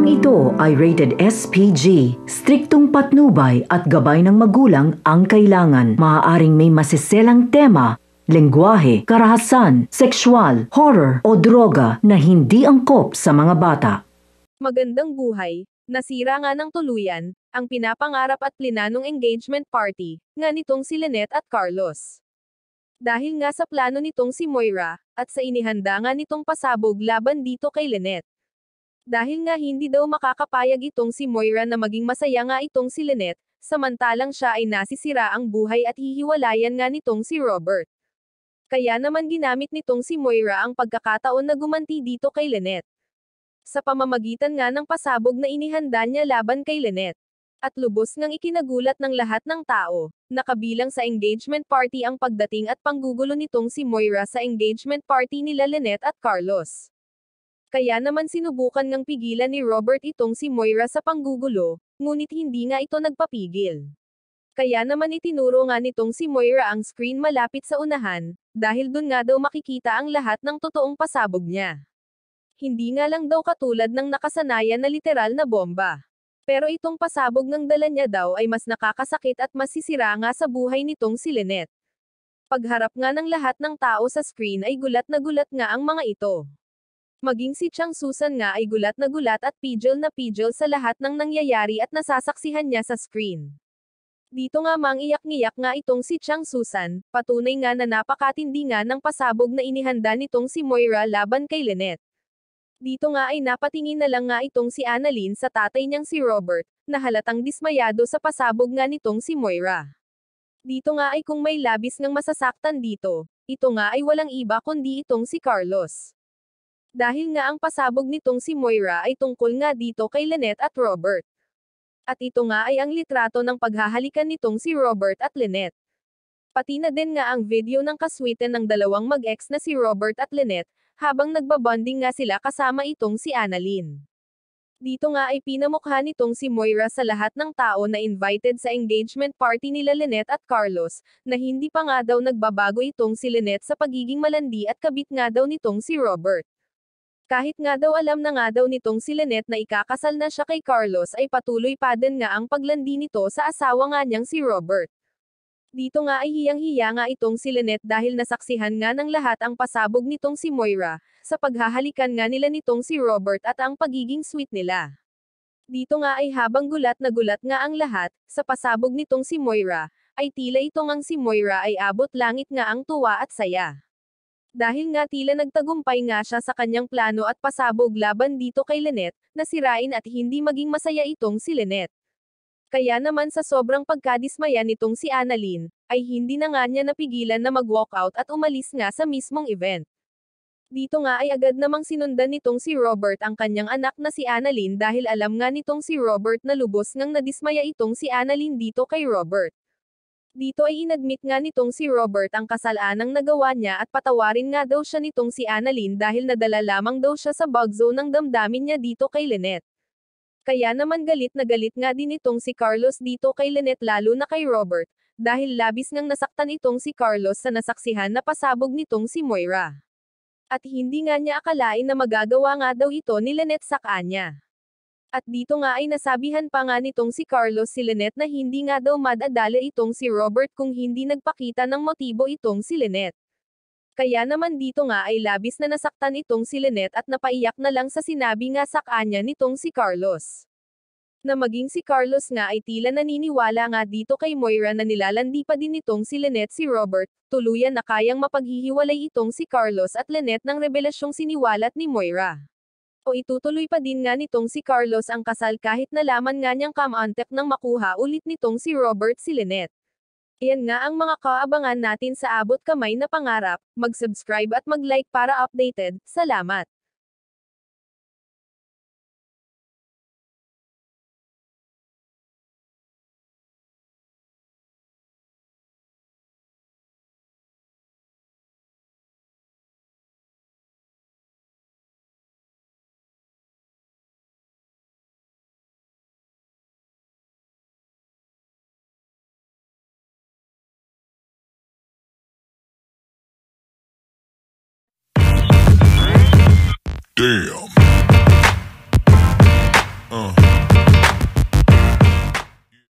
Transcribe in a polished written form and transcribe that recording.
Programang ito ay rated SPG. Striktong patnubay at gabay ng magulang ang kailangan. Maaaring may masiselang tema, lengguwahe, karahasan, sexual, horror o droga na hindi angkop sa mga bata. Magandang buhay, nasira nga ng tuluyan, ang pinapangarap at plinanong engagement party, nga nitong si Lynette at Carlos. Dahil nga sa plano nitong si Moira, at sa inihanda nga nitong pasabog laban dito kay Lynette. Dahil nga hindi daw makakapayag itong si Moira na maging masaya nga itong si Lynette, samantalang siya ay nasisira ang buhay at hihiwalayan nga nitong si Robert. Kaya naman ginamit nitong si Moira ang pagkakataon na gumanti dito kay Lynette. Sa pamamagitan nga ng pasabog na inihanda niya laban kay Lynette. At lubos ngang ikinagulat ng lahat ng tao, nakabilang sa engagement party ang pagdating at panggugulo nitong si Moira sa engagement party nila Lynette at Carlos. Kaya naman sinubukan ngang pigilan ni Robert itong si Moira sa panggugulo, ngunit hindi nga ito nagpapigil. Kaya naman itinuro nga nitong si Moira ang screen malapit sa unahan, dahil dun nga daw makikita ang lahat ng totoong pasabog niya. Hindi nga lang daw katulad ng nakasanayan na literal na bomba. Pero itong pasabog ng dala niya daw ay mas nakakasakit at masisira nga sa buhay nitong si Lynette. Pagharap nga ng lahat ng tao sa screen ay gulat nga ang mga ito. Maging si Chang Susan nga ay gulat at pigil sa lahat ng nangyayari at nasasaksihan niya sa screen. Dito nga iyak-ngiyak nga itong si Chang Susan, patunay nga na napakatindi nga ng pasabog na inihanda nitong si Moira laban kay Lynette. Dito nga ay napatingin na lang nga itong si Annalyn sa tatay niyang si Robert, na halatang dismayado sa pasabog nga nitong si Moira. Dito nga ay kung may labis ngang masasaktan dito, ito nga ay walang iba kundi itong si Carlos. Dahil nga ang pasabog nitong si Moira ay tungkol nga dito kay Lynette at Robert. At ito nga ay ang litrato ng paghahalikan nitong si Robert at Lynette. Pati na din nga ang video ng kaswitan ng dalawang mag-ex na si Robert at Lynette, habang nagbabonding nga sila kasama itong si Annalyn. Dito nga ay pinamukha nitong si Moira sa lahat ng tao na invited sa engagement party nila Lynette at Carlos, na hindi pa nga daw nagbabago itong si Lynette sa pagiging malandi at kabit nga daw nitong si Robert. Kahit nga daw alam na nga daw nitong si Lynette na ikakasal na siya kay Carlos ay patuloy pa din nga ang paglandi nito sa asawa nga niyang si Robert. Dito nga ay hiyang-hiya nga itong si Lynette dahil nasaksihan nga ng lahat ang pasabog nitong si Moira, sa paghahalikan nga nila nitong si Robert at ang pagiging sweet nila. Dito nga ay habang gulat nga ang lahat, sa pasabog nitong si Moira, ay tila ito ngang si Moira ay abot langit nga ang tuwa at saya. Dahil nga tila nagtagumpay nga siya sa kanyang plano at pasabog laban dito kay Lynette, na sirain at hindi maging masaya itong si Lynette. Kaya naman sa sobrang pagkadismaya nitong si Annalyn, ay hindi na nga niya napigilan na mag-walkout at umalis nga sa mismong event. Dito nga ay agad namang sinundan nitong si Robert ang kanyang anak na si Annalyn dahil alam nga nitong si Robert na lubos ngang nadismaya itong si Annalyn dito kay Robert. Dito ay inadmit nga nitong si Robert ang kasalanang nagawa niya at patawarin nga daw siya nitong si Annalyn dahil nadala lamang daw siya sa bug zone ng damdamin niya dito kay Lynette. Kaya naman galit nga din itong si Carlos dito kay Lynette lalo na kay Robert, dahil labis ngang nasaktan itong si Carlos sa nasaksihan na pasabog nitong si Moira. At hindi nga niya akalain na magagawa nga daw ito ni Lynette sa kanya. At dito nga ay nasabihan pa nga nitong si Carlos si Lynette na hindi nga daw madadala itong si Robert kung hindi nagpakita ng motibo itong si Lynette. Kaya naman dito nga ay labis na nasaktan itong si Lynette at napaiyak na lang sa sinabi nga sa kanya nitong si Carlos. Na maging si Carlos nga ay tila naniniwala nga dito kay Moira na nilalandi pa din itong si Lynette si Robert, tuluyan na kayang mapaghihiwalay itong si Carlos at Lynette ng revelasyong siniwalat ni Moira. O itutuloy pa din nga nitong si Carlos ang kasal kahit nalaman nga niyang kamantek nang makuha ulit nitong si Robert si Lynette. Iyan nga ang mga kaabangan natin sa Abot Kamay na Pangarap, mag-subscribe at mag-like para updated, salamat! Damn.